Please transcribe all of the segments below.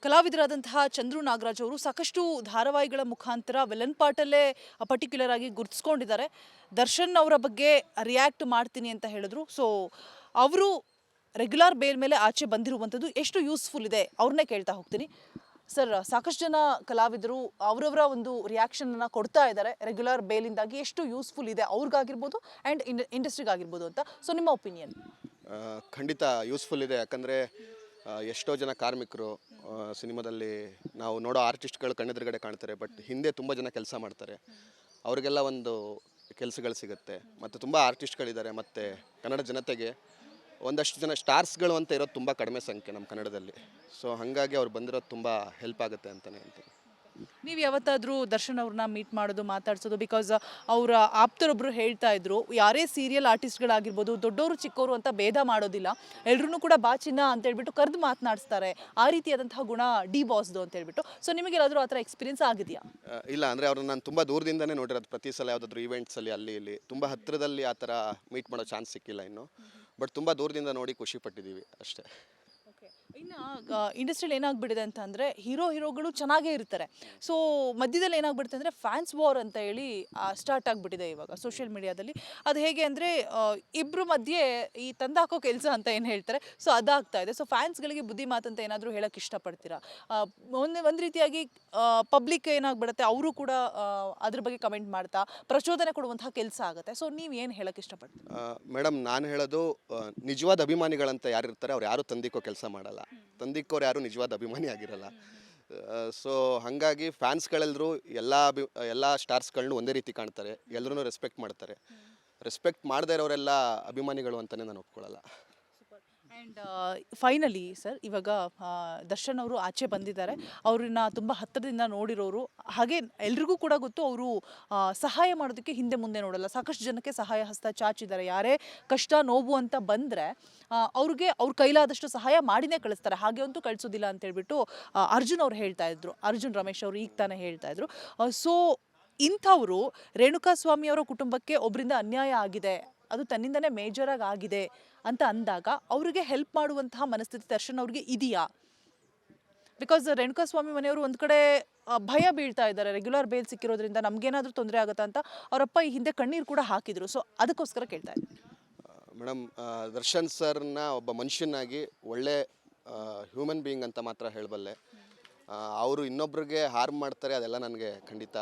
ಕಲಾವಿದರಾದಂತಹ ಚಂದ್ರು ನಾಗರಾಜ್ ಅವರು ಸಾಕಷ್ಟು ಧಾರಾವಾಹಿಗಳ ಮುಖಾಂತರ ವಿಲನ್ ಪಾರ್ಟಲ್ಲೇ ಪರ್ಟಿಕ್ಯುಲರ್ ಆಗಿ ಗುರುತಿಸ್ಕೊಂಡಿದ್ದಾರೆ. ದರ್ಶನ್ ಅವರ ಬಗ್ಗೆ ರಿಯಾಕ್ಟ್ ಮಾಡ್ತೀನಿ ಅಂತ ಹೇಳಿದ್ರು. ಸೊ ಅವರು ರೆಗ್ಯುಲರ್ ಬೇಲ್ ಮೇಲೆ ಆಚೆ ಬಂದಿರುವಂಥದ್ದು ಎಷ್ಟು ಯೂಸ್ಫುಲ್ ಇದೆ ಅವ್ರನ್ನೇ ಕೇಳ್ತಾ ಹೋಗ್ತೀನಿ. ಸರ್, ಸಾಕಷ್ಟು ಜನ ಕಲಾವಿದರು ಅವರವರ ಒಂದು ರಿಯಾಕ್ಷನ್ನ ಕೊಡ್ತಾ ಇದ್ದಾರೆ. ರೆಗ್ಯುಲರ್ ಬೇಲಿಂದಾಗಿ ಎಷ್ಟು ಯೂಸ್ಫುಲ್ ಇದೆ ಅವ್ರಿಗಾಗಿರ್ಬೋದು ಆ್ಯಂಡ್ ಇಂಡಸ್ಟ್ರಿಗಾಗಿರ್ಬೋದು ಅಂತ. ಸೊ ನಿಮ್ಮ ಒಪಿನಿಯನ್? ಖಂಡಿತ ಯೂಸ್ಫುಲ್ ಇದೆ. ಯಾಕಂದರೆ ಎಷ್ಟೋ ಜನ ಕಾರ್ಮಿಕರು ಸಿನಿಮಾದಲ್ಲಿ ನಾವು ನೋಡೋ ಆರ್ಟಿಸ್ಟ್ಗಳು ಕಣ್ಣೆದುರುಗಡೆ ಕಾಣ್ತಾರೆ, ಬಟ್ ಹಿಂದೆ ತುಂಬ ಜನ ಕೆಲಸ ಮಾಡ್ತಾರೆ. ಅವರಿಗೆಲ್ಲ ಒಂದು ಕೆಲಸಗಳು ಸಿಗುತ್ತೆ. ಮತ್ತು ತುಂಬ ಆರ್ಟಿಸ್ಟ್ಗಳಿದ್ದಾರೆ. ಮತ್ತು ಕನ್ನಡ ಜನತೆಗೆ ಒಂದಷ್ಟು ಜನ ಸ್ಟಾರ್ಸ್ಗಳು ಅಂತ ಇರೋದು ತುಂಬ ಕಡಿಮೆ ಸಂಖ್ಯೆ ನಮ್ಮ ಕನ್ನಡದಲ್ಲಿ. ಸೊ ಹಾಗಾಗಿ ಅವ್ರು ಬಂದಿರೋದು ತುಂಬ ಹೆಲ್ಪ್ ಆಗುತ್ತೆ ಅಂತಲೇ ಅಂತೀನಿ. ನೀವು ಯಾವತ್ತಾದರೂ ದರ್ಶನ್ ಅವ್ರನ್ನ ಮೀಟ್ ಮಾಡೋದು, ಮಾತಾಡ್ಸೋದು? ಬಿಕಾಸ್ ಅವರ ಆಪ್ತರೊಬ್ಬರು ಹೇಳ್ತಾ ಇದ್ರು, ಯಾರೇ ಸೀರಿಯಲ್ ಆರ್ಟಿಸ್ಟ್ಗಳಾಗಿರ್ಬೋದು, ದೊಡ್ಡವರು ಚಿಕ್ಕವರು ಅಂತ ಭೇದ ಮಾಡೋದಿಲ್ಲ, ಎಲ್ಲರೂ ಕೂಡ ಬಾಚಿನ ಅಂತ ಹೇಳ್ಬಿಟ್ಟು ಕರೆದು ಮಾತನಾಡಿಸ್ತಾರೆ. ಆ ರೀತಿಯಾದಂತಹ ಗುಣ ಡಿ ಬಾಸ್ದು ಅಂತ ಹೇಳ್ಬಿಟ್ಟು. ಸೊ ನಿಮಗೆಲ್ಲಾದರೂ ಆ ಥರ ಎಕ್ಸ್ಪೀರಿಯನ್ಸ್ ಆಗಿದೆಯಾ? ಇಲ್ಲ, ಅಂದರೆ ಅವ್ರನ್ನ ನಾನು ತುಂಬ ದೂರದಿಂದನೇ ನೋಡಿರೋದು. ಪ್ರತಿ ಸಲ ಯಾವುದಾದ್ರೂ ಈವೆಂಟ್ಸಲ್ಲಿ ಅಲ್ಲಿ ಇಲ್ಲಿ ತುಂಬ ಹತ್ತಿರದಲ್ಲಿ ಆ ಥರ ಮೀಟ್ ಮಾಡೋ ಚಾನ್ಸ್ ಸಿಕ್ಕಿಲ್ಲ ಇನ್ನು. ಬಟ್ ತುಂಬ ದೂರದಿಂದ ನೋಡಿ ಖುಷಿ ಪಟ್ಟಿದ್ದೀವಿ ಅಷ್ಟೇ. ಇನ್ನು ಇಂಡಸ್ಟ್ರಿಯಲ್ಲಿ ಏನಾಗ್ಬಿಟ್ಟಿದೆ ಅಂತ ಅಂದರೆ ಹೀರೋಗಳು ಚೆನ್ನಾಗೇ ಇರ್ತಾರೆ. ಸೊ ಮಧ್ಯದಲ್ಲಿ ಏನಾಗ್ಬಿಡುತ್ತೆ ಅಂದರೆ ಫ್ಯಾನ್ಸ್ ವಾರ್ ಅಂತ ಹೇಳಿ ಸ್ಟಾರ್ಟ್ ಆಗಿಬಿಟ್ಟಿದೆ ಇವಾಗ ಸೋಷಿಯಲ್ ಮೀಡಿಯಾದಲ್ಲಿ. ಅದು ಹೇಗೆ ಅಂದರೆ ಇಬ್ಬರು ಮಧ್ಯೆ ಈ ತಂದಾಕೋ ಕೆಲಸ ಅಂತ ಏನು ಹೇಳ್ತಾರೆ, ಸೊ ಅದಾಗ್ತಾ ಇದೆ. ಸೊ ಫ್ಯಾನ್ಸ್ಗಳಿಗೆ ಬುದ್ಧಿ ಮಾತಂತ ಏನಾದರೂ ಹೇಳೋಕ್ಕೆ ಇಷ್ಟಪಡ್ತೀರಾ? ಒಂದು ರೀತಿಯಾಗಿ ಪಬ್ಲಿಕ್ ಏನಾಗ್ಬಿಡುತ್ತೆ, ಅವರು ಕೂಡ ಅದ್ರ ಬಗ್ಗೆ ಕಮೆಂಟ್ ಮಾಡ್ತಾ ಪ್ರಚೋದನೆ ಕೊಡುವಂತಹ ಕೆಲಸ ಆಗುತ್ತೆ. ಸೊ ನೀವು ಏನು ಹೇಳೋಕ್ಕೆ ಇಷ್ಟಪಡ್ತೀರಾ? ಮೇಡಮ್, ನಾನು ಹೇಳೋದು ನಿಜವಾದ ಅಭಿಮಾನಿಗಳಂತ ಯಾರು ಇರ್ತಾರೆ ಅವ್ರು ಯಾರು ತಂದಿಕ್ಕೋ ಕೆಲಸ ಮಾಡಲ್ಲ. ತಂದಿಕ್ಕೋರು ಯಾರು ನಿಜವಾದ ಅಭಿಮಾನಿ ಆಗಿರಲ್ಲ. ಸೊ ಹಾಗಾಗಿ ಫ್ಯಾನ್ಸ್ಗಳೆಲ್ಲರೂ ಎಲ್ಲ ಸ್ಟಾರ್ಸ್ಗಳನ್ನೂ ಒಂದೇ ರೀತಿ ಕಾಣ್ತಾರೆ, ಎಲ್ಲರೂ ರೆಸ್ಪೆಕ್ಟ್ ಮಾಡ್ತಾರೆ. ರೆಸ್ಪೆಕ್ಟ್ ಮಾಡದೇ ಇರೋರೆಲ್ಲ ಅಭಿಮಾನಿಗಳು ಅಂತಲೇ ನಾನು ಒಪ್ಕೊಳ್ಳಲ್ಲ. ಆ್ಯಂಡ್ ಫೈನಲಿ ಸರ್, ಇವಾಗ ದರ್ಶನ್ ಅವರು ಆಚೆ ಬಂದಿದ್ದಾರೆ. ಅವ್ರನ್ನ ತುಂಬ ಹತ್ತಿರದಿಂದ ನೋಡಿರೋರು, ಹಾಗೆ ಎಲ್ರಿಗೂ ಕೂಡ ಗೊತ್ತು ಅವರು ಸಹಾಯ ಮಾಡೋದಕ್ಕೆ ಹಿಂದೆ ಮುಂದೆ ನೋಡಲ್ಲ. ಸಾಕಷ್ಟು ಜನಕ್ಕೆ ಸಹಾಯ ಹಸ್ತ ಚಾಚಿದ್ದಾರೆ. ಯಾರೇ ಕಷ್ಟ ನೋವು ಅಂತ ಬಂದರೆ ಅವ್ರಿಗೆ ಅವ್ರ ಕೈಲಾದಷ್ಟು ಸಹಾಯ ಮಾಡಿನೇ ಕಳಿಸ್ತಾರೆ, ಹಾಗೆ ಅಂತೂ ಕಳಿಸೋದಿಲ್ಲ ಅಂತ ಹೇಳ್ಬಿಟ್ಟು ಅರ್ಜುನ್ ಅವ್ರು ಹೇಳ್ತಾ ಇದ್ರು. ಅರ್ಜುನ್ ರಮೇಶ್ ಅವರು ಈಗ ತಾನೇ ಹೇಳ್ತಾ ಇದ್ರು. ಸೊ ಇಂಥವರು ರೇಣುಕಾ ಸ್ವಾಮಿ ಅವರ ಕುಟುಂಬಕ್ಕೆ ಒಬ್ಬರಿಂದ ಅನ್ಯಾಯ ಆಗಿದೆ, ಅದು ತನ್ನಿಂದನೇ ಮೇಜರಾಗಿ ಆಗಿದೆ ಅಂತ ಅಂದಾಗ ಅವರಿಗೆ ಹೆಲ್ಪ್ ಮಾಡುವಂತಹ ಮನಸ್ಥಿತಿ ದರ್ಶನ್ ಅವ್ರಿಗೆ ಇದೆಯಾ? ಬಿಕಾಸ್ ರೇಣುಕಾ ಸ್ವಾಮಿ ಮನೆಯವರು ಒಂದು ಕಡೆ ಭಯ ಬೀಳ್ತಾ ಇದ್ದಾರೆ, ರೆಗ್ಯುಲರ್ ಬೇಲ್ ಸಿಕ್ಕಿರೋದ್ರಿಂದ ನಮಗೇನಾದರೂ ತೊಂದರೆ ಆಗುತ್ತಾ ಅಂತ. ಅವರಪ್ಪ ಈ ಹಿಂದೆ ಕಣ್ಣೀರು ಕೂಡ ಹಾಕಿದ್ರು. ಸೊ ಅದಕ್ಕೋಸ್ಕರ ಕೇಳ್ತಾ ಇದ್ದೀನಿ. ಮೇಡಮ್, ದರ್ಶನ್ ಸರ್ನ ಒಬ್ಬ ಮನುಷ್ಯನಾಗಿ ಒಳ್ಳೆ ಹ್ಯೂಮನ್ ಬೀಯಿಂಗ್ ಅಂತ ಮಾತ್ರ ಹೇಳಬಲ್ಲೆ. ಅವರು ಇನ್ನೊಬ್ರಿಗೆ ಹಾರ್ಮ್ ಮಾಡ್ತಾರೆ, ಅದೆಲ್ಲ ನನಗೆ ಖಂಡಿತ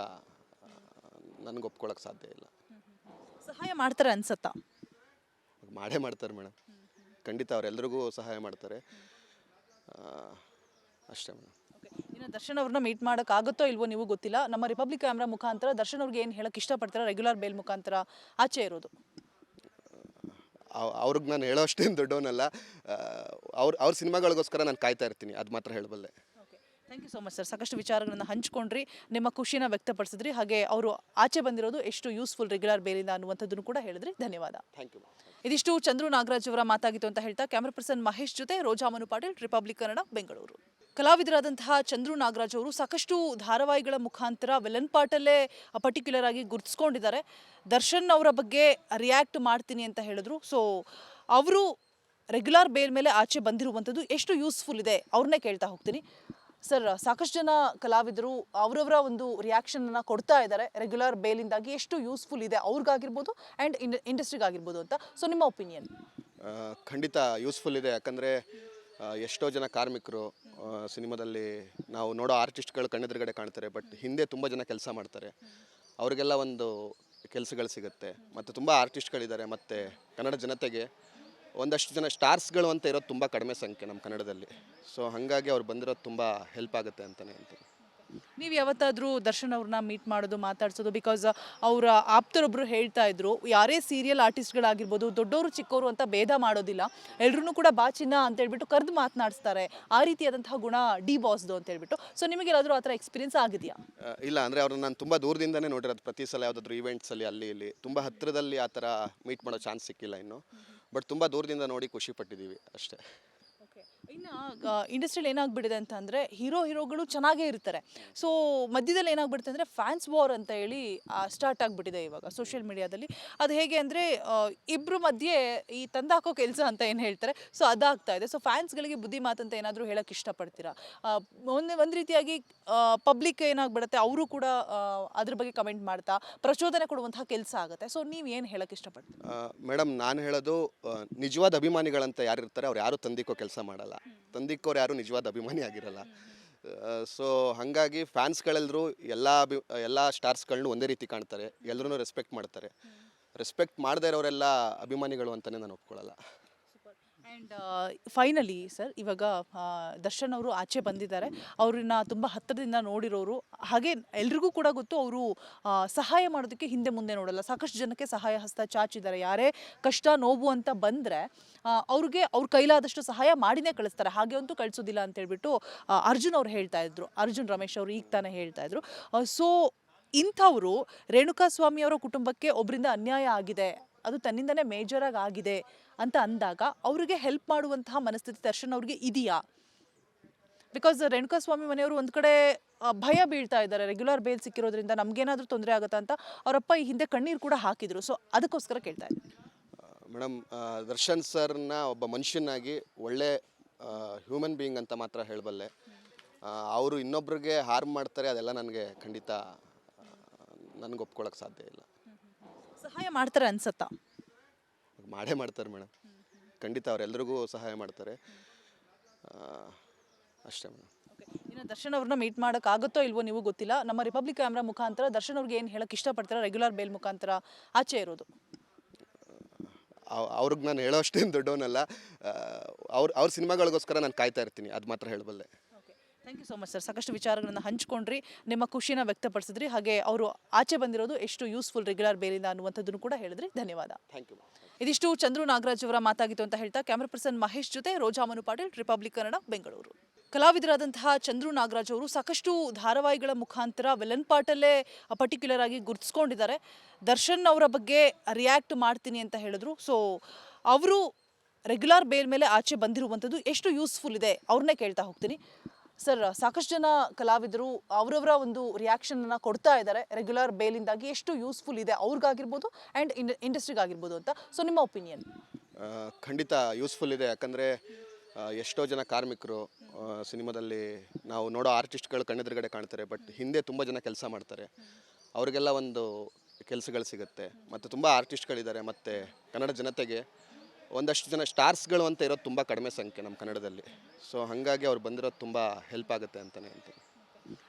ನನಗೆ ಒಪ್ಕೊಳ್ಳೋಕೆ ಸಾಧ್ಯ ಇಲ್ಲ. ಸಹಾಯ ಮಾಡ್ತಾರೆ ಅನ್ಸತ್ತಾ? ಮಾಡೇ ಮಾಡ್ತಾರೆ ಮೇಡಮ್, ಖಂಡಿತ ಅವರೆಲ್ಲರಿಗೂ ಸಹಾಯ ಮಾಡ್ತಾರೆ ಅಷ್ಟೇ ಮೇಡಮ್. ಇನ್ನು ದರ್ಶನ್ ಅವ್ರನ್ನ ಮೀಟ್ ಮಾಡೋಕ್ಕಾಗುತ್ತೋ ಇಲ್ವೋ ನೀವು ಗೊತ್ತಿಲ್ಲ. ನಮ್ಮ ರಿಪಬ್ಲಿಕ್ ಕ್ಯಾಮ್ರಾ ಮುಖಾಂತರ ದರ್ಶನ್ ಅವ್ರಿಗೆ ಏನು ಹೇಳೋಕ್ಕೆ ಇಷ್ಟಪಡ್ತೀರಾ ರೆಗ್ಯುಲರ್ ಬೇಲ್ ಮುಖಾಂತರ ಆಚೆ ಇರೋದು? ಅವ್ರಿಗೆ ನಾನು ಹೇಳೋ ಅಷ್ಟೇನು ದೊಡ್ಡವನಲ್ಲ. ಅವ್ರ ಸಿನಿಮಾಗಳಿಗೋಸ್ಕರ ನಾನು ಕಾಯ್ತಾ ಇರ್ತೀನಿ, ಅದು ಮಾತ್ರ ಹೇಳಬಲ್ಲೆ. Thank you so much sir. ಸಾಕಷ್ಟು ವಿಚಾರಗಳನ್ನು ಹಂಚ್ಕೊಂಡ್ರಿ, ನಿಮ್ಮ ಖುಷಿನ ವ್ಯಕ್ತಪಡಿಸಿದ್ರಿ, ಹಾಗೆ ಅವರು ಆಚೆ ಬಂದಿರೋದು ಎಷ್ಟು ಯೂಸ್ಫುಲ್ ರೆಗ್ಯುಲರ್ ಬೇಲಿಂದ ಅನ್ನುವಂಥದ್ದನ್ನು ಕೂಡ ಹೇಳಿದ್ರಿ. ಧನ್ಯವಾದ. Thank you. ಇದಿಷ್ಟು ಚಂದ್ರು ನಾಗರಾಜ್ ಅವರ ಮಾತಾಗಿತ್ತು ಅಂತ ಹೇಳ್ತಾ ಕ್ಯಾಮ್ರಾ ಪರ್ಸನ್ ಮಹೇಶ್ ಜೊತೆ ರೋಜಾಮನು ಪಾಟೀಲ್, ರಿಪಬ್ಲಿಕ್ ಕನ್ನಡ, ಬೆಂಗಳೂರು. ಕಲಾವಿದರಾದಂತಹ ಚಂದ್ರು ನಾಗರಾಜ್ ಅವರು ಸಾಕಷ್ಟು ಧಾರಾವಾಹಿಗಳ ಮುಖಾಂತರ ವಿಲನ್ ಪಾರ್ಟಲ್ಲೇ ಪರ್ಟಿಕ್ಯುಲರ್ ಆಗಿ ಗುರುತಿಸ್ಕೊಂಡಿದ್ದಾರೆ. ದರ್ಶನ್ ಅವರ ಬಗ್ಗೆ ರಿಯಾಕ್ಟ್ ಮಾಡ್ತೀನಿ ಅಂತ ಹೇಳಿದ್ರು. ಸೊ ಅವರು ರೆಗ್ಯುಲರ್ ಬೇಲ್ ಮೇಲೆ ಆಚೆ ಬಂದಿರುವಂಥದ್ದು ಎಷ್ಟು ಯೂಸ್ಫುಲ್ ಇದೆ ಅವ್ರನ್ನೇ ಕೇಳ್ತಾ ಹೋಗ್ತೀನಿ. ಸರ್, ಸಾಕಷ್ಟು ಜನ ಕಲಾವಿದರು ಅವರವರ ಒಂದು ರಿಯಾಕ್ಷನ್ನ ಕೊಡ್ತಾ ಇದ್ದಾರೆ. ರೆಗ್ಯುಲರ್ ಬೇಲಿಂದಾಗಿ ಎಷ್ಟು ಯೂಸ್ಫುಲ್ ಇದೆ ಅವ್ರಿಗಾಗಿರ್ಬೋದು ಆ್ಯಂಡ್ ಇಂಡಸ್ಟ್ರಿಗಾಗಿರ್ಬೋದು ಅಂತ. ಸೊ ನಿಮ್ಮ ಒಪಿನಿಯನ್? ಖಂಡಿತ ಯೂಸ್ಫುಲ್ ಇದೆ. ಯಾಕಂದರೆ ಎಷ್ಟೋ ಜನ ಕಾರ್ಮಿಕರು ಸಿನಿಮಾದಲ್ಲಿ ನಾವು ನೋಡೋ ಆರ್ಟಿಸ್ಟ್ಗಳು ಕಣ್ಣೆದುರುಗಡೆ ಕಾಣ್ತಾರೆ, ಬಟ್ ಹಿಂದೆ ತುಂಬ ಜನ ಕೆಲಸ ಮಾಡ್ತಾರೆ. ಅವರಿಗೆಲ್ಲ ಒಂದು ಕೆಲಸಗಳು ಸಿಗುತ್ತೆ. ಮತ್ತು ತುಂಬ ಆರ್ಟಿಸ್ಟ್ಗಳಿದ್ದಾರೆ. ಮತ್ತು ಕನ್ನಡ ಜನತೆಗೆ ಒಂದಷ್ಟು ಜನ ಸ್ಟಾರ್ಸ್ಗಳು ಅಂತ ಇರೋದು ತುಂಬ ಕಡಿಮೆ ಸಂಖ್ಯೆ ನಮ್ಮ ಕನ್ನಡದಲ್ಲಿ. ಸೊ ಹಾಗಾಗಿ ಅವ್ರು ಬಂದಿರೋದು ತುಂಬ ಹೆಲ್ಪ್ ಆಗುತ್ತೆ ಅಂತಲೇ ಅಂತೀನಿ. ನೀವು ಯಾವತ್ತಾದರೂ ದರ್ಶನ್ ಅವ್ರನ್ನ ಮೀಟ್ ಮಾಡೋದು, ಮಾತಾಡ್ಸೋದು? ಬಿಕಾಸ್ ಅವರ ಆಪ್ತರೊಬ್ಬರು ಹೇಳ್ತಾ ಇದ್ರು, ಯಾರೇ ಸೀರಿಯಲ್ ಆರ್ಟಿಸ್ಟ್ಗಳಾಗಿರ್ಬೋದು, ದೊಡ್ಡವರು ಚಿಕ್ಕವರು ಅಂತ ಭೇದ ಮಾಡೋದಿಲ್ಲ, ಎಲ್ಲರೂ ಕೂಡ ಬಾಚಿನ ಅಂತ ಹೇಳ್ಬಿಟ್ಟು ಕರೆದು ಮಾತನಾಡಿಸ್ತಾರೆ. ಆ ರೀತಿಯಾದಂತಹ ಗುಣ ಡಿ ಬಾಸ್ದು ಅಂತ ಹೇಳ್ಬಿಟ್ಟು. ಸೊ ನಿಮಗೆಲ್ಲಾದರೂ ಆ ಥರ ಎಕ್ಸ್ಪೀರಿಯನ್ಸ್ ಆಗಿದೆಯಾ? ಇಲ್ಲ, ಅಂದರೆ ಅವ್ರನ್ನ ನಾನು ತುಂಬ ದೂರದಿಂದನೇ ನೋಡಿರೋದು. ಪ್ರತಿ ಸಲ ಯಾವುದಾದ್ರೂ ಈವೆಂಟ್ಸಲ್ಲಿ ಅಲ್ಲಿ ಇಲ್ಲಿ ತುಂಬ ಹತ್ತಿರದಲ್ಲಿ ಆ ಥರ ಮೀಟ್ ಮಾಡೋ ಚಾನ್ಸ್ ಸಿಕ್ಕಿಲ್ಲ ಇನ್ನು. ಬಟ್ ತುಂಬ ದೂರದಿಂದ ನೋಡಿ ಖುಷಿ ಪಟ್ಟಿದ್ದೀವಿ ಅಷ್ಟೇ. ಇನ್ನು ಇಂಡಸ್ಟ್ರಿಯಲ್ಲಿ ಏನಾಗ್ಬಿಟ್ಟಿದೆ ಅಂತ ಅಂದರೆ ಹೀರೋಗಳು ಚೆನ್ನಾಗೇ ಇರ್ತಾರೆ. ಸೊ ಮಧ್ಯದಲ್ಲಿ ಏನಾಗ್ಬಿಡುತ್ತೆ ಅಂದರೆ ಫ್ಯಾನ್ಸ್ ವಾರ್ ಅಂತ ಹೇಳಿ ಸ್ಟಾರ್ಟ್ ಆಗಿಬಿಟ್ಟಿದೆ ಇವಾಗ ಸೋಷಿಯಲ್ ಮೀಡಿಯಾದಲ್ಲಿ. ಅದು ಹೇಗೆ ಅಂದರೆ ಇಬ್ಬರು ಮಧ್ಯೆ ಈ ತಂದಾಕೋ ಕೆಲಸ ಅಂತ ಏನು ಹೇಳ್ತಾರೆ, ಸೊ ಅದಾಗ್ತಾ ಇದೆ. ಸೊ ಫ್ಯಾನ್ಸ್ಗಳಿಗೆ ಬುದ್ಧಿ ಮಾತಂತ ಏನಾದರೂ ಹೇಳೋಕ್ಕೆ ಇಷ್ಟಪಡ್ತೀರಾ? ಒಂದು ರೀತಿಯಾಗಿ ಪಬ್ಲಿಕ್ ಏನಾಗ್ಬಿಡುತ್ತೆ, ಅವರು ಕೂಡ ಅದ್ರ ಬಗ್ಗೆ ಕಮೆಂಟ್ ಮಾಡ್ತಾ ಪ್ರಚೋದನೆ ಕೊಡುವಂತಹ ಕೆಲಸ ಆಗುತ್ತೆ. ಸೊ ನೀವು ಏನು ಹೇಳೋಕ್ಕೆ ಇಷ್ಟಪಡ್ತೀರಾ? ಮೇಡಮ್, ನಾನು ಹೇಳೋದು ನಿಜವಾದ ಅಭಿಮಾನಿಗಳಂತ ಯಾರಿರ್ತಾರೆ ಅವ್ರು ಯಾರು ತಂದಿಕ್ಕೋ ಕೆಲಸ ಮಾಡಲ್ಲ. ತಂದಿಕ್ಕೋರು ಯಾರು ನಿಜವಾದ ಅಭಿಮಾನಿ ಆಗಿರಲ್ಲ. ಸೊ ಹಾಗಾಗಿ ಫ್ಯಾನ್ಸ್ಗಳೆಲ್ಲರೂ ಎಲ್ಲ ಸ್ಟಾರ್ಸ್ಗಳನ್ನೂ ಒಂದೇ ರೀತಿ ಕಾಣ್ತಾರೆ, ಎಲ್ಲರೂ ರೆಸ್ಪೆಕ್ಟ್ ಮಾಡ್ತಾರೆ. ರೆಸ್ಪೆಕ್ಟ್ ಮಾಡದೇ ಇರೋರೆಲ್ಲ ಅಭಿಮಾನಿಗಳು ಅಂತಲೇ ನಾನು ಒಪ್ಕೊಳ್ಳಲ್ಲ. ಆ್ಯಂಡ್ ಫೈನಲಿ ಸರ್, ಇವಾಗ ದರ್ಶನ್ ಅವರು ಆಚೆ ಬಂದಿದ್ದಾರೆ. ಅವ್ರನ್ನ ತುಂಬ ಹತ್ತಿರದಿಂದ ನೋಡಿರೋರು, ಹಾಗೆ ಎಲ್ರಿಗೂ ಕೂಡ ಗೊತ್ತು ಅವರು ಸಹಾಯ ಮಾಡೋದಕ್ಕೆ ಹಿಂದೆ ಮುಂದೆ ನೋಡಲ್ಲ. ಸಾಕಷ್ಟು ಜನಕ್ಕೆ ಸಹಾಯ ಹಸ್ತ ಚಾಚಿದ್ದಾರೆ. ಯಾರೇ ಕಷ್ಟ ನೋವು ಅಂತ ಬಂದರೆ ಅವ್ರಿಗೆ ಅವ್ರ ಕೈಲಾದಷ್ಟು ಸಹಾಯ ಮಾಡಿನೇ ಕಳಿಸ್ತಾರೆ, ಹಾಗೆ ಅಂತೂ ಕಳಿಸೋದಿಲ್ಲ ಅಂತ ಹೇಳ್ಬಿಟ್ಟು ಅರ್ಜುನ್ ಅವ್ರು ಹೇಳ್ತಾ ಇದ್ರು. ಅರ್ಜುನ್ ರಮೇಶ್ ಅವರು ಈಗ ತಾನೇ ಹೇಳ್ತಾ ಇದ್ರು. ಸೊ ಇಂಥವರು ರೇಣುಕಾಸ್ವಾಮಿ ಅವರ ಕುಟುಂಬಕ್ಕೆ ಒಬ್ಬರಿಂದ ಅನ್ಯಾಯ ಆಗಿದೆ, ಅದು ತನ್ನಿಂದನೇ ಮೇಜರಾಗಿ ಆಗಿದೆ ಅಂತ ಅಂದಾಗ ಅವ್ರಿಗೆ ಹೆಲ್ಪ್ ಮಾಡುವಂತಹ ಮನಸ್ಥಿತಿ ದರ್ಶನ್ ಅವ್ರಿಗೆ ಇದೆಯಾ? ಬಿಕಾಸ್ ರೇಣುಕಾಸ್ವಾಮಿ ಮನೆಯವರು ಒಂದು ಕಡೆ ಭಯ ಬೀಳ್ತಾ ಇದ್ದಾರೆ, ರೆಗ್ಯುಲರ್ ಬೇಲ್ ಸಿಕ್ಕಿರೋದ್ರಿಂದ ನಮಗೇನಾದರೂ ತೊಂದರೆ ಆಗುತ್ತಾ ಅಂತ. ಅವರಪ್ಪ ಈ ಹಿಂದೆ ಕಣ್ಣೀರು ಕೂಡ ಹಾಕಿದ್ರು. ಸೊ ಅದಕ್ಕೋಸ್ಕರ ಕೇಳ್ತಾ ಇದ್ದಾರೆ. ಮೇಡಮ್, ದರ್ಶನ್ ಸರ್ನ ಒಬ್ಬ ಮನುಷ್ಯನಾಗಿ ಒಳ್ಳೆ ಹ್ಯೂಮನ್ ಬೀಯಿಂಗ್ ಅಂತ ಮಾತ್ರ ಹೇಳಬಲ್ಲೆ. ಅವರು ಇನ್ನೊಬ್ರಿಗೆ ಹಾರ್ಮ್ ಮಾಡ್ತಾರೆ, ಅದೆಲ್ಲ ನನಗೆ ಖಂಡಿತ ನನಗೆ ಒಪ್ಕೊಳ್ಳೋಕೆ ಸಾಧ್ಯ ಇಲ್ಲ. ಸಹಾಯ ಮಾಡ್ತಾರೆ ಅನ್ಸತ್ತಾ? ಮಾಡೇ ಮಾಡ್ತಾರೆ ಮೇಡಮ್, ಖಂಡಿತ ಅವರೆಲ್ಲರಿಗೂ ಸಹಾಯ ಮಾಡ್ತಾರೆ. ಅಷ್ಟೇ ಮೇಡಮ್. ಇನ್ನು ದರ್ಶನ್ ಅವ್ರನ್ನ ಮೀಟ್ ಮಾಡೋಕ್ಕಾಗುತ್ತೋ ಇಲ್ವೋ ನೀವು ಗೊತ್ತಿಲ್ಲ. ನಮ್ಮ ರಿಪಬ್ಲಿಕ್ ಕ್ಯಾಮ್ರಾ ಮುಖಾಂತರ ದರ್ಶನ್ ಅವ್ರಿಗೆ ಏನು ಹೇಳಕ್ಕೆ ಇಷ್ಟಪಡ್ತಾರೆ, ರೆಗ್ಯುಲರ್ ಬೇಲ್ ಮುಖಾಂತರ ಆಚೆ ಇರೋದು? ಅವ್ರಿಗೆ ನಾನು ಹೇಳೋಷ್ಟೇನು ದೊಡ್ಡವನಲ್ಲ. ಅವ್ರ ಸಿನಿಮಾಗಳಿಗೋಸ್ಕರ ನಾನು ಕಾಯ್ತಾ ಇರ್ತೀನಿ, ಅದು ಮಾತ್ರ ಹೇಳಬಲ್ಲೆ. Thank you so much sir. ಸಾಕಷ್ಟು ವಿಚಾರಗಳನ್ನು ಹಂಚ್ಕೊಂಡ್ರಿ, ನಿಮ್ಮ ಖುಷಿನ ವ್ಯಕ್ತಪಡಿಸಿದ್ರಿ, ಹಾಗೆ ಅವರು ಆಚೆ ಬಂದಿರೋದು ಎಷ್ಟು ಯೂಸ್ಫುಲ್ ರೆಗ್ಯುಲರ್ ಬೇಲಿಂದ ಅನ್ನುವಂಥದ್ದನ್ನು ಕೂಡ ಹೇಳಿದ್ರಿ. ಧನ್ಯವಾದ. Thank you. ಇದಿಷ್ಟು ಚಂದ್ರು ನಾಗರಾಜ್ ಅವರ ಮಾತಾಗಿತ್ತು ಅಂತ ಹೇಳ್ತಾ ಕ್ಯಾಮ್ರಾ ಪರ್ಸನ್ ಮಹೇಶ್ ಜೊತೆ ರೋಜಾಮನು ಪಾಟೀಲ್, ರಿಪಬ್ಲಿಕ್ ಕನ್ನಡ, ಬೆಂಗಳೂರು. ಕಲಾವಿದರಾದಂತಹ ಚಂದ್ರು ನಾಗರಾಜ್ ಅವರು ಸಾಕಷ್ಟು ಧಾರಾವಾಹಿಗಳ ಮುಖಾಂತರ ವಿಲನ್ ಪಾರ್ಟಲ್ಲೇ ಪರ್ಟಿಕ್ಯುಲರ್ ಆಗಿ ಗುರುತಿಸ್ಕೊಂಡಿದ್ದಾರೆ. ದರ್ಶನ್ ಅವರ ಬಗ್ಗೆ ರಿಯಾಕ್ಟ್ ಮಾಡ್ತೀನಿ ಅಂತ ಹೇಳಿದ್ರು. ಸೊ ಅವರು ರೆಗ್ಯುಲರ್ ಬೇಲ್ ಮೇಲೆ ಆಚೆ ಬಂದಿರುವಂಥದ್ದು ಎಷ್ಟು ಯೂಸ್ಫುಲ್ ಇದೆ ಅವ್ರನ್ನೇ ಕೇಳ್ತಾ ಹೋಗ್ತೀನಿ. ಸರ್, ಸಾಕಷ್ಟು ಜನ ಕಲಾವಿದರು ಅವರವರ ಒಂದು ರಿಯಾಕ್ಷನನ್ನು ಕೊಡ್ತಾ ಇದ್ದಾರೆ, ರೆಗ್ಯುಲರ್ ಬೇಲಿಂದಾಗಿ ಎಷ್ಟು ಯೂಸ್ಫುಲ್ ಇದೆ ಅವ್ರಿಗಾಗಿರ್ಬೋದು ಆ್ಯಂಡ್ ಇಂಡಸ್ಟ್ರಿಗಾಗಿರ್ಬೋದು ಅಂತ. ಸೊ ನಿಮ್ಮ ಒಪಿನಿಯನ್? ಖಂಡಿತ ಯೂಸ್ಫುಲ್ ಇದೆ. ಯಾಕಂದರೆ ಎಷ್ಟೋ ಜನ ಕಾರ್ಮಿಕರು ಸಿನಿಮಾದಲ್ಲಿ ನಾವು ನೋಡೋ ಆರ್ಟಿಸ್ಟ್ಗಳು ಕಣ್ಣೆದುರುಗಡೆ ಕಾಣ್ತಾರೆ, ಬಟ್ ಹಿಂದೆ ತುಂಬ ಜನ ಕೆಲಸ ಮಾಡ್ತಾರೆ. ಅವ್ರಿಗೆಲ್ಲ ಒಂದು ಕೆಲಸಗಳು ಸಿಗುತ್ತೆ. ಮತ್ತು ತುಂಬ ಆರ್ಟಿಸ್ಟ್ಗಳಿದ್ದಾರೆ. ಮತ್ತು ಕನ್ನಡ ಜನತೆಗೆ ಒಂದಷ್ಟು ಜನ ಸ್ಟಾರ್ಸ್ಗಳು ಅಂತ ಇರೋದು ತುಂಬ ಕಡಿಮೆ ಸಂಖ್ಯೆ ನಮ್ಮ ಕನ್ನಡದಲ್ಲಿ. ಸೊ ಹಾಗಾಗಿ ಅವ್ರು ಬಂದಿರೋದು ತುಂಬ ಹೆಲ್ಪ್ ಆಗುತ್ತೆ ಅಂತಲೇ ಅಂತೀನಿ.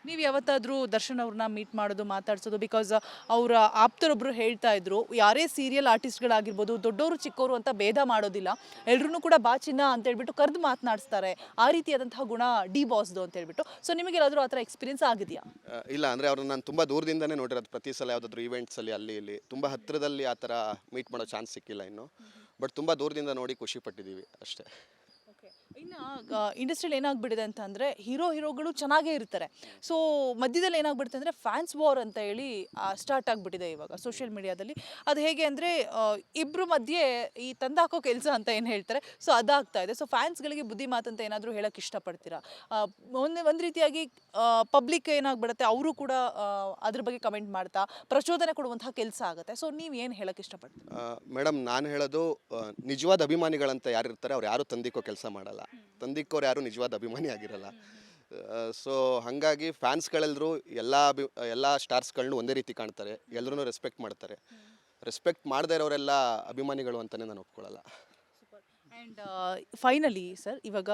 ನೀವು ಯಾವತ್ತಾದರೂ ದರ್ಶನ್ ಅವ್ರನ್ನ ಮೀಟ್ ಮಾಡೋದು, ಮಾತಾಡ್ಸೋದು? ಬಿಕಾಸ್ ಅವರ ಆಪ್ತರೊಬ್ಬರು ಹೇಳ್ತಾ ಇದ್ರು, ಯಾರೇ ಸೀರಿಯಲ್ ಆರ್ಟಿಸ್ಟ್ಗಳಾಗಿರ್ಬೋದು, ದೊಡ್ಡವರು ಚಿಕ್ಕವರು ಅಂತ ಭೇದ ಮಾಡೋದಿಲ್ಲ, ಎಲ್ಲರೂ ಕೂಡ ಬಾ ಚಿನ್ನ ಅಂತ ಹೇಳ್ಬಿಟ್ಟು ಕರೆದು ಮಾತನಾಡಿಸ್ತಾರೆ, ಆ ರೀತಿಯಾದಂತಹ ಗುಣ ಡಿ ಬಾಸ್ದು ಅಂತ ಹೇಳ್ಬಿಟ್ಟು. ಸೊ ನಿಮಗೆಲ್ಲಾದರೂ ಆ ಥರ ಎಕ್ಸ್ಪೀರಿಯನ್ಸ್ ಆಗಿದೆಯಾ? ಇಲ್ಲ, ಅಂದರೆ ಅವ್ರನ್ನ ನಾನು ತುಂಬ ದೂರದಿಂದನೇ ನೋಡಿರೋದು. ಪ್ರತಿ ಸಲ ಯಾವುದಾದ್ರೂ ಈವೆಂಟ್ಸಲ್ಲಿ ಅಲ್ಲಿ ಇಲ್ಲಿ, ತುಂಬ ಹತ್ತಿರದಲ್ಲಿ ಆ ಥರ ಮೀಟ್ ಮಾಡೋ ಚಾನ್ಸ್ ಸಿಕ್ಕಿಲ್ಲ ಇನ್ನು. ಬಟ್ ತುಂಬ ದೂರದಿಂದ ನೋಡಿ ಖುಷಿ ಪಟ್ಟಿದ್ದೀವಿ ಅಷ್ಟೇ. ಇನ್ನು ಇಂಡಸ್ಟ್ರಿಯಲ್ಲಿ ಏನಾಗ್ಬಿಟ್ಟಿದೆ ಅಂತ ಅಂದರೆ ಹೀರೋಗಳು ಚೆನ್ನಾಗೇ ಇರ್ತಾರೆ. ಸೊ ಮಧ್ಯದಲ್ಲಿ ಏನಾಗ್ಬಿಡುತ್ತೆ ಅಂದರೆ ಫ್ಯಾನ್ಸ್ ವಾರ್ ಅಂತ ಹೇಳಿ ಸ್ಟಾರ್ಟ್ ಆಗಿಬಿಟ್ಟಿದೆ ಇವಾಗ ಸೋಷಿಯಲ್ ಮೀಡಿಯಾದಲ್ಲಿ. ಅದು ಹೇಗೆ ಅಂದರೆ ಇಬ್ಬರು ಮಧ್ಯೆ ಈ ತಂದಾಕೋ ಕೆಲಸ ಅಂತ ಏನು ಹೇಳ್ತಾರೆ, ಸೊ ಅದಾಗ್ತಾ ಇದೆ. ಸೊ ಫ್ಯಾನ್ಸ್ಗಳಿಗೆ ಬುದ್ಧಿ ಮಾತಂತ ಏನಾದರೂ ಹೇಳೋಕ್ಕೆ ಇಷ್ಟಪಡ್ತೀರಾ? ಒಂದು ರೀತಿಯಾಗಿ ಪಬ್ಲಿಕ್ ಏನಾಗ್ಬಿಡುತ್ತೆ, ಅವರು ಕೂಡ ಅದ್ರ ಬಗ್ಗೆ ಕಮೆಂಟ್ ಮಾಡ್ತಾ ಪ್ರಚೋದನೆ ಕೊಡುವಂತಹ ಕೆಲಸ ಆಗುತ್ತೆ. ಸೊ ನೀವು ಏನು ಹೇಳೋಕ್ಕೆ ಇಷ್ಟಪಡ್ತೀರಾ? ಮೇಡಮ್, ನಾನು ಹೇಳೋದು ನಿಜವಾದ ಅಭಿಮಾನಿಗಳಂತ ಯಾರಿರ್ತಾರೆ ಅವ್ರು ಯಾರು ತಂದಿಕ್ಕೋ ಕೆಲಸ ಮಾಡಲ್ಲ. ತಂದಿಕ್ಕೋರು ಯಾರು ನಿಜವಾದ ಅಭಿಮಾನಿ ಆಗಿರಲ್ಲ. ಸೊ ಹಾಗಾಗಿ ಫ್ಯಾನ್ಸ್ಗಳೆಲ್ಲರೂ ಎಲ್ಲ ಸ್ಟಾರ್ಸ್ಗಳನ್ನೂ ಒಂದೇ ರೀತಿ ಕಾಣ್ತಾರೆ, ಎಲ್ಲರೂ ರೆಸ್ಪೆಕ್ಟ್ ಮಾಡ್ತಾರೆ. ರೆಸ್ಪೆಕ್ಟ್ ಮಾಡದೇ ಇರೋರೆಲ್ಲ ಅಭಿಮಾನಿಗಳು ಅಂತಲೇ ನಾನು ಒಪ್ಕೊಳ್ಳಲ್ಲ. ಆ್ಯಂಡ್ ಫೈನಲಿ ಸರ್, ಇವಾಗ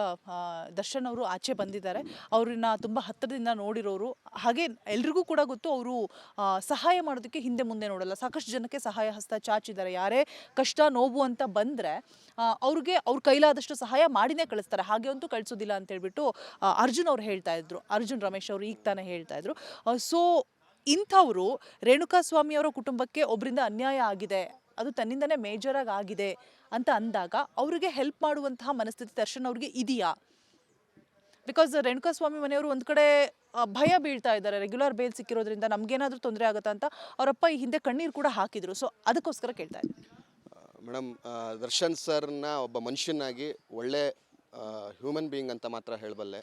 ದರ್ಶನ್ ಅವರು ಆಚೆ ಬಂದಿದ್ದಾರೆ. ಅವ್ರನ್ನ ತುಂಬ ಹತ್ತಿರದಿಂದ ನೋಡಿರೋರು, ಹಾಗೆ ಎಲ್ರಿಗೂ ಕೂಡ ಗೊತ್ತು ಅವರು ಸಹಾಯ ಮಾಡೋದಕ್ಕೆ ಹಿಂದೆ ಮುಂದೆ ನೋಡಲ್ಲ. ಸಾಕಷ್ಟು ಜನಕ್ಕೆ ಸಹಾಯ ಹಸ್ತ ಚಾಚಿದ್ದಾರೆ. ಯಾರೇ ಕಷ್ಟ ನೋವು ಅಂತ ಬಂದರೆ ಅವ್ರಿಗೆ ಅವ್ರ ಕೈಲಾದಷ್ಟು ಸಹಾಯ ಮಾಡಿನೇ ಕಳಿಸ್ತಾರೆ, ಹಾಗೆ ಅಂತೂ ಕಳಿಸೋದಿಲ್ಲ ಅಂತ ಹೇಳ್ಬಿಟ್ಟು ಅರ್ಜುನ್ ಅವ್ರು ಹೇಳ್ತಾ ಇದ್ರು. ಅರ್ಜುನ್ ರಮೇಶ್ ಅವರು ಈಗ ತಾನೇ ಹೇಳ್ತಾ ಇದ್ರು. ಸೊ ಇಂಥವರು ರೇಣುಕಾಸ್ವಾಮಿ ಅವರ ಕುಟುಂಬಕ್ಕೆ ಒಬ್ಬರಿಂದ ಅನ್ಯಾಯ ಆಗಿದೆ, ಅದು ತನ್ನಿಂದನೇ ಮೇಜರಾಗಿ ಆಗಿದೆ ಅಂತ ಅಂದಾಗ ಅವ್ರಿಗೆ ಹೆಲ್ಪ್ ಮಾಡುವಂತಹ ಮನಸ್ಥಿತಿ ದರ್ಶನ್ ಅವ್ರಿಗೆ ಇದೆಯಾ? ಬಿಕಾಸ್ ರೇಣುಕಾಸ್ವಾಮಿ ಮನೆಯವರು ಒಂದು ಕಡೆ ಭಯ ಬೀಳ್ತಾ ಇದ್ದಾರೆ, ರೆಗ್ಯುಲರ್ ಬೇಲ್ ಸಿಕ್ಕಿರೋದ್ರಿಂದ ನಮಗೇನಾದರೂ ತೊಂದರೆ ಆಗುತ್ತಾ ಅಂತ. ಅವರಪ್ಪ ಈ ಹಿಂದೆ ಕಣ್ಣೀರು ಕೂಡ ಹಾಕಿದ್ರು. ಸೊ ಅದಕ್ಕೋಸ್ಕರ ಕೇಳ್ತಾ ಇದ್ದೀನಿ. ಮೇಡಮ್, ದರ್ಶನ್ ಸರ್ನ ಒಬ್ಬ ಮನುಷ್ಯನಾಗಿ ಒಳ್ಳೆ ಹ್ಯೂಮನ್ ಬೀಯಿಂಗ್ ಅಂತ ಮಾತ್ರ ಹೇಳಬಲ್ಲೆ.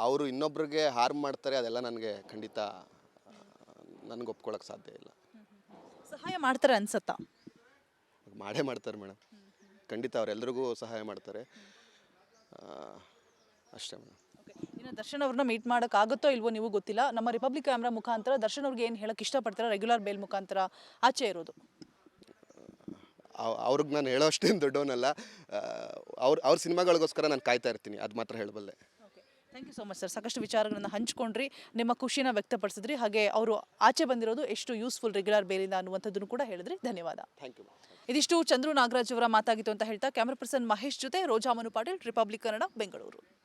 ಅವರು ಇನ್ನೊಬ್ರಿಗೆ ಹಾರ್ಮ್ ಮಾಡ್ತಾರೆ ಅದೆಲ್ಲ ನನಗೆ ಖಂಡಿತ ನನಗೆ ಒಪ್ಕೊಳ್ಳೋಕೆ ಸಾಧ್ಯ ಇಲ್ಲ. ಸಹಾಯ ಮಾಡ್ತಾರೆ ಅನ್ಸತ್ತಾ? ಮಾಡೇ ಮಾಡ್ತಾರೆ ಮೇಡಮ್, ಖಂಡಿತ ಅವರೆಲ್ಲರಿಗೂ ಸಹಾಯ ಮಾಡ್ತಾರೆ. ಅಷ್ಟೇ ಮೇಡಮ್. ಇನ್ನು ದರ್ಶನ್ ಅವ್ರನ್ನ ಮೀಟ್ ಮಾಡೋಕ್ಕಾಗುತ್ತೋ ಇಲ್ವೋ ನೀವು ಗೊತ್ತಿಲ್ಲ. ನಮ್ಮ ರಿಪಬ್ಲಿಕ್ ಕ್ಯಾಮ್ರಾ ಮುಖಾಂತರ ದರ್ಶನ್ ಅವ್ರಿಗೆ ಏನು ಹೇಳಕ್ಕೆ ಇಷ್ಟಪಡ್ತಾರೆ ರೆಗ್ಯುಲರ್ ಬೇಲ್ ಮುಖಾಂತರ ಆಚೆ ಇರೋದು? ಅವ್ರಿಗೆ ನಾನು ಹೇಳೋ ಅಷ್ಟೇನು ದೊಡ್ಡವನಲ್ಲ. ಅವ್ರ ಸಿನಿಮಾಗಳಿಗೋಸ್ಕರ ನಾನು ಕಾಯ್ತಾ ಇರ್ತೀನಿ, ಅದು ಮಾತ್ರ ಹೇಳಬಲ್ಲೆ. Thank you so much sir. ಸಾಕಷ್ಟು ವಿಚಾರಗಳನ್ನು ಹಂಚ್ಕೊಂಡ್ರಿ, ನಿಮ್ಮ ಖುಷಿನ ವ್ಯಕ್ತಪಡಿಸಿದ್ರಿ, ಹಾಗೆ ಅವರು ಆಚೆ ಬಂದಿರೋದು ಎಷ್ಟು ಯೂಸ್ಫುಲ್ ರೆಗ್ಯುಲರ್ ಬೇಲಿಂದ ಅನ್ನುವಂಥದ್ದನ್ನು ಕೂಡ ಹೇಳಿದ್ರಿ. ಧನ್ಯವಾದ. Thank you. ಇದಿಷ್ಟು ಚಂದ್ರು ನಾಗರಾಜ್ ಅವರ ಮಾತಾಗಿತ್ತು ಅಂತ ಹೇಳ್ತಾ ಕ್ಯಾಮ್ರಾ ಪರ್ಸನ್ ಮಹೇಶ್ ಜೊತೆ ರೋಜಾ ಮನು ಪಾಟೀಲ್, ರಿಪಬ್ಲಿಕ್ ಕನ್ನಡ, ಬೆಂಗಳೂರು.